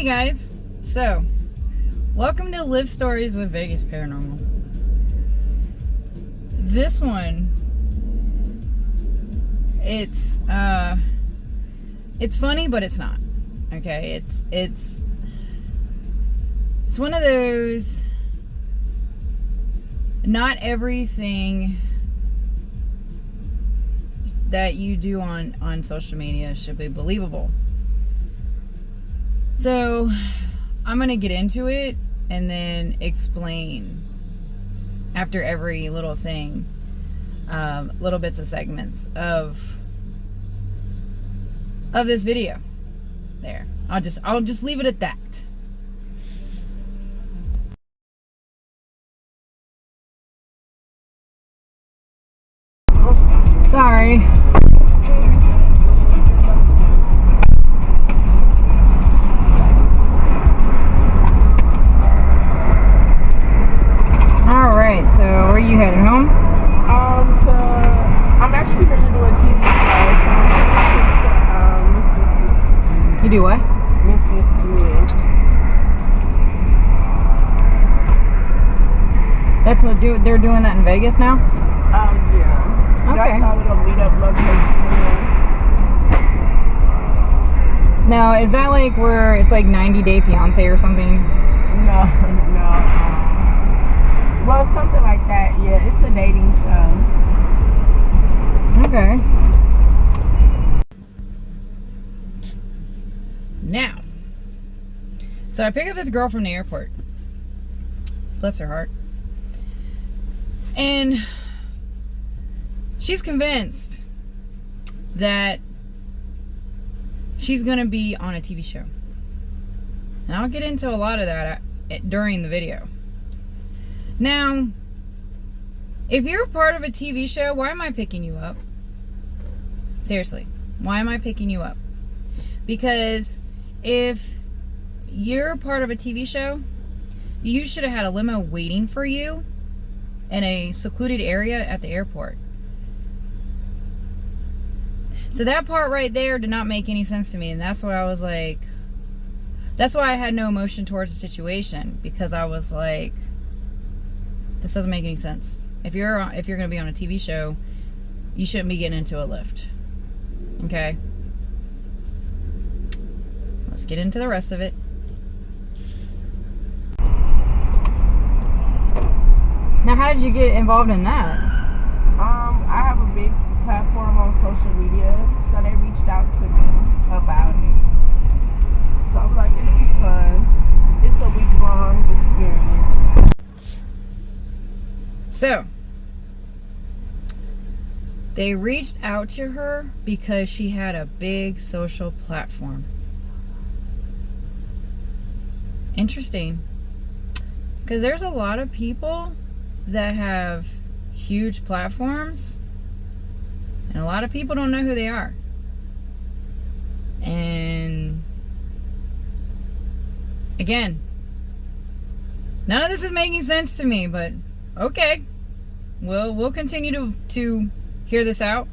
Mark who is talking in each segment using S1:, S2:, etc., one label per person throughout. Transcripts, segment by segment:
S1: guys, so welcome to Live Stories with Vegas Paranormal. This one, it's funny, but it's not. Okay, it's one of those, not everything that you do on social media should be believable. So I'm gonna get into it and then explain after every little thing, little bits of segments of this video. There, I'll just leave it at that. Sorry. Alright, so where are you headed? Home?
S2: So I'm actually going to do a TV show.
S1: You do what?
S2: Mrs. Smith.
S1: That's what they're doing that in Vegas now?
S2: Yeah.
S1: Okay.
S2: That's our little meetup location.
S1: Now, is that like where it's like 90 Day Fiance or something?
S2: No. Well, something like that, yeah. It's a dating show.
S1: Okay. Now, so I pick up this girl from the airport. Bless her heart. And she's convinced that she's going to be on a TV show. And I'll get into a lot of that during the video. Now, if you're part of a TV show, why am I picking you up? Seriously, why am I picking you up? Because if you're part of a TV show, you should have had a limo waiting for you in a secluded area at the airport. So that part right there did not make any sense to me, and that's what I was like, that's why I had no emotion towards the situation, because I was like, this doesn't make any sense. If you're going to be on a TV show, you shouldn't be getting into a lift. Okay? Let's get into the rest of it. Now, how did you get involved in that?
S2: I have a big platform on social media, so they reached out to me about it. So I was like, it'll be fun. It's a week-long experience.
S1: So, they reached out to her because she had a big social platform. Interesting. Because there's a lot of people that have huge platforms, and a lot of people don't know who they are. And again, none of this is making sense to me, but okay, we'll continue to hear this out.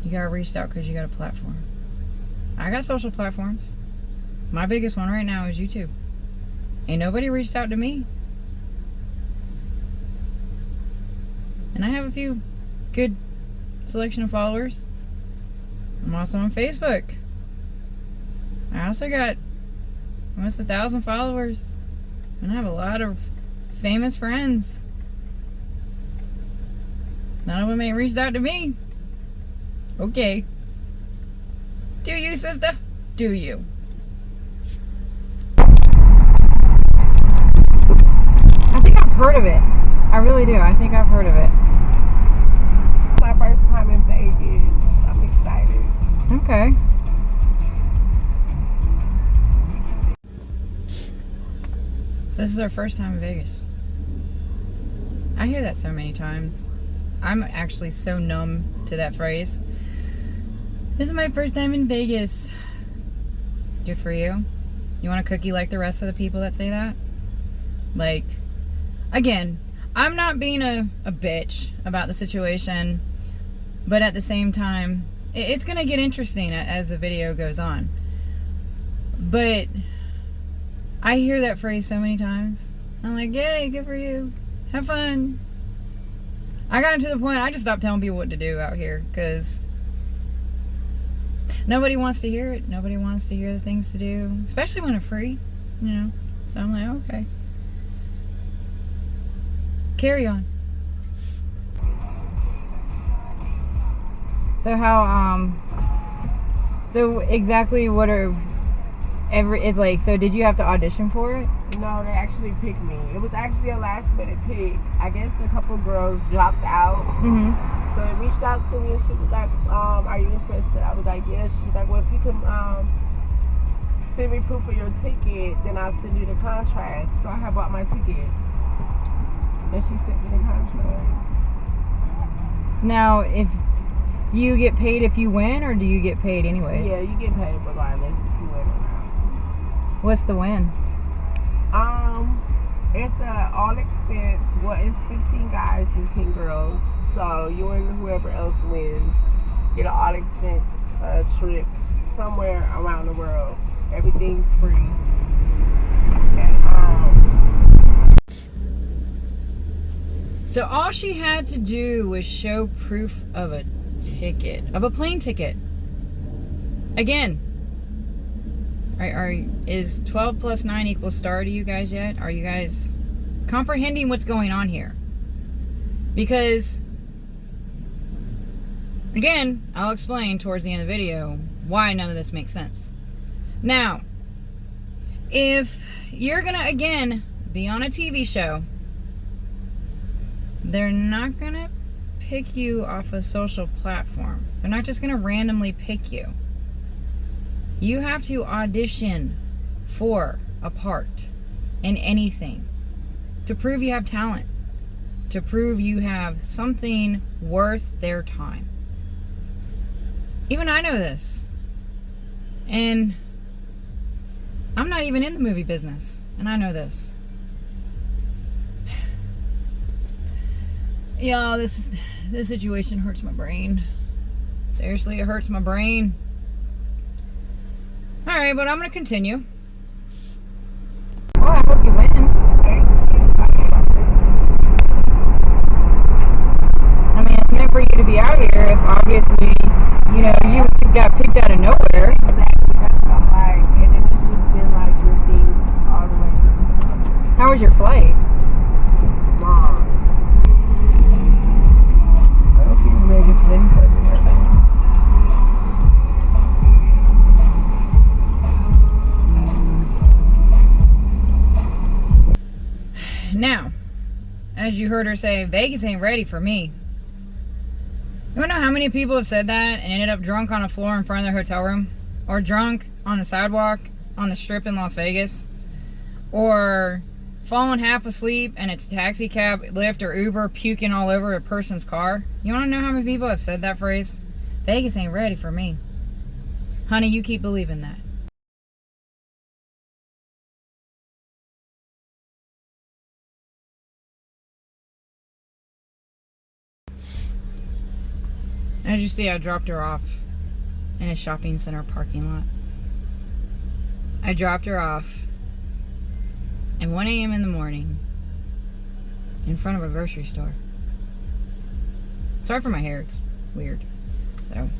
S1: You got reached out because you got a platform. I got social platforms. My biggest one right now is YouTube. Ain't nobody reached out to me. And I have a few good selection of followers. I'm also on Facebook. I also got almost 1,000 followers. And I have a lot of famous friends. None of them ain't reached out to me. Okay. Do you, sister? Do you? I think I've heard of it. I really do. I think I've heard of it.
S2: My first time in Vegas. I'm excited.
S1: Okay. So this is our first time in Vegas. I hear that so many times. I'm actually so numb to that phrase. This is my first time in Vegas. Good for you. You want a cookie like the rest of the people that say that? Like, again, I'm not being a bitch about the situation, but at the same time, it's going to get interesting as the video goes on. But I hear that phrase so many times. I'm like, yay, good for you. Have fun. I got to the point I just stopped telling people what to do out here because nobody wants to hear it. Nobody wants to hear the things to do, especially when they're free, you know. So I'm like, okay. Carry on. So how, so exactly what are, it's like, so did you have to audition for it?
S2: No, they actually picked me. It was actually a last minute pick. I guess a couple girls dropped out.
S1: Mm-hmm.
S2: So they reached out to me and she was like, are you interested? I was like, yes. She's like, well, if you can send me proof of your ticket, then I'll send you the contract. So I had bought my ticket. And she sent me the contract.
S1: Now, if you get paid if you win, or do you get paid anyway?
S2: Yeah, you get paid regardless if you win or not.
S1: What's the win?
S2: It's all expense. Well, it's 15 guys and 10 girls. So you and whoever else wins get an all expense trip somewhere around the world. Everything's free. And,
S1: So all she had to do was show proof of a ticket, of a plane ticket. Again, is 12 plus 9 equals star to you guys yet? Are you guys comprehending what's going on here? Because, again, I'll explain towards the end of the video why none of this makes sense. Now, if you're gonna, again, be on a TV show, they're not gonna pick you off a social platform. They're not just gonna randomly pick you. You have to audition for a part in anything to prove you have talent, to prove you have something worth their time. Even I know this. And I'm not even in the movie business, and I know this. Yeah, this situation hurts my brain. Seriously, it hurts my brain. Alright, but I'm going to continue. Well, I hope you win. I mean, it's meant for you to be out here if obviously, you know, you got picked out of nowhere.
S2: exactly. That's what I'm like. And it's just been like good things all the way through.
S1: How was your flight?
S2: Long.
S1: I hope you made it to Vegas. Now, as you heard her say, Vegas ain't ready for me. You wanna know how many people have said that and ended up drunk on a floor in front of their hotel room? Or drunk on the sidewalk on the strip in Las Vegas? Or falling half asleep and it's taxi cab, Lyft, or Uber puking all over a person's car? You wanna know how many people have said that phrase? Vegas ain't ready for me. Honey, you keep believing that. As you see, I dropped her off in a shopping center parking lot. I dropped her off at 1 a.m. in the morning in front of a grocery store. Sorry for my hair, it's weird. So,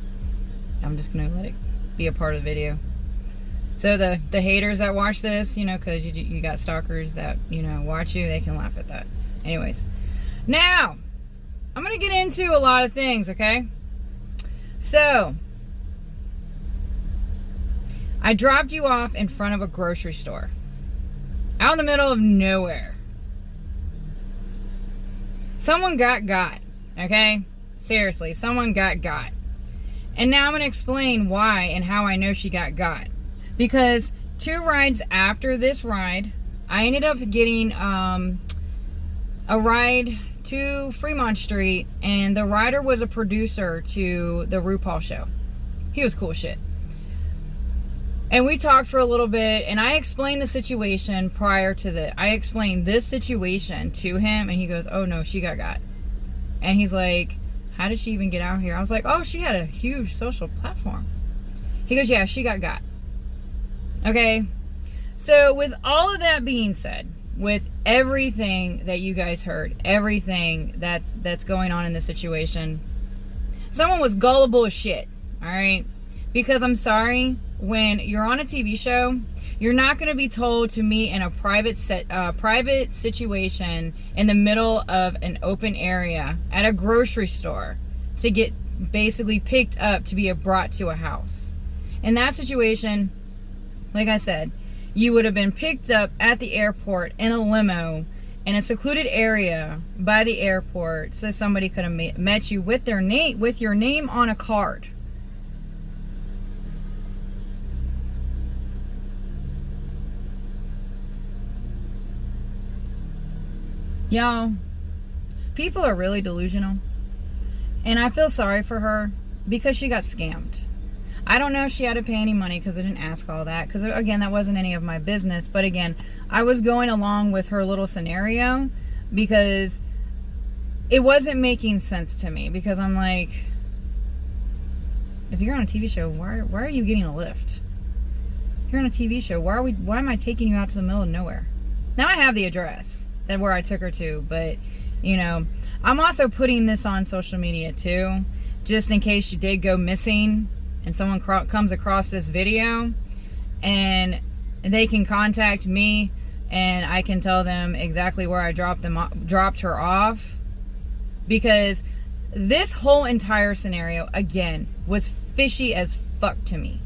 S1: I'm just gonna let it be a part of the video. So the haters that watch this, you know, because you got stalkers that, you know, watch you, they can laugh at that. Anyways, now, I'm gonna get into a lot of things, okay? So, I dropped you off in front of a grocery store. Out in the middle of nowhere. Someone got, okay? Seriously, someone got. And now I'm going to explain why and how I know she got. Because 2 rides after this ride, I ended up getting a ride to Fremont Street, and the rider was a producer to the RuPaul show. He was cool shit. And we talked for a little bit, and I explained the situation prior to I explained this situation to him, and he goes, oh no, she got. And he's like, how did she even get out here? I was like, oh, she had a huge social platform. He goes, yeah, she got. Okay? So with all of that being said, with everything that you guys heard, everything that's going on in this situation, someone was gullible as shit, all right? Because I'm sorry, when you're on a TV show, you're not going to be told to meet in a private situation in the middle of an open area at a grocery store to get basically picked up to be brought to a house. In that situation, like I said, you would have been picked up at the airport in a limo in a secluded area by the airport, so somebody could have met you with your name on a card. Y'all, people are really delusional, and I feel sorry for her because she got scammed. I don't know if she had to pay any money because I didn't ask all that, because again, that wasn't any of my business. But again, I was going along with her little scenario because it wasn't making sense to me, because I'm like, if you're on a TV show, why are you getting a lift? If you're on a TV show, why am I taking you out to the middle of nowhere? Now I have the address that where I took her to, but you know, I'm also putting this on social media too, just in case she did go missing and someone comes across this video, and they can contact me and I can tell them exactly where I dropped her off, because this whole entire scenario again was fishy as fuck to me.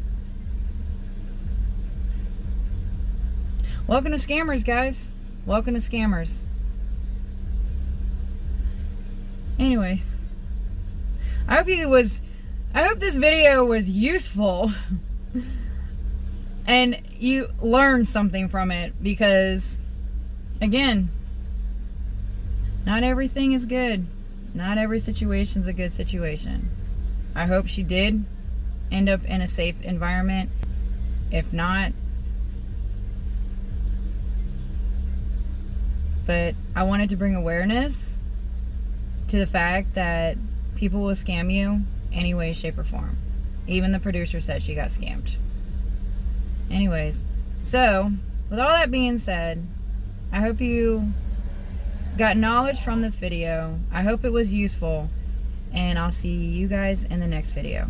S1: Welcome to scammers, guys. Welcome to scammers. Anyways, I hope this video was useful and you learned something from it, because again, not everything is good. Not every situation is a good situation. I hope she did end up in a safe environment. If not, but I wanted to bring awareness to the fact that people will scam you any way, shape, or form. Even the producer said she got scammed. Anyways, so with all that being said, I hope you got knowledge from this video. I hope it was useful, and I'll see you guys in the next video.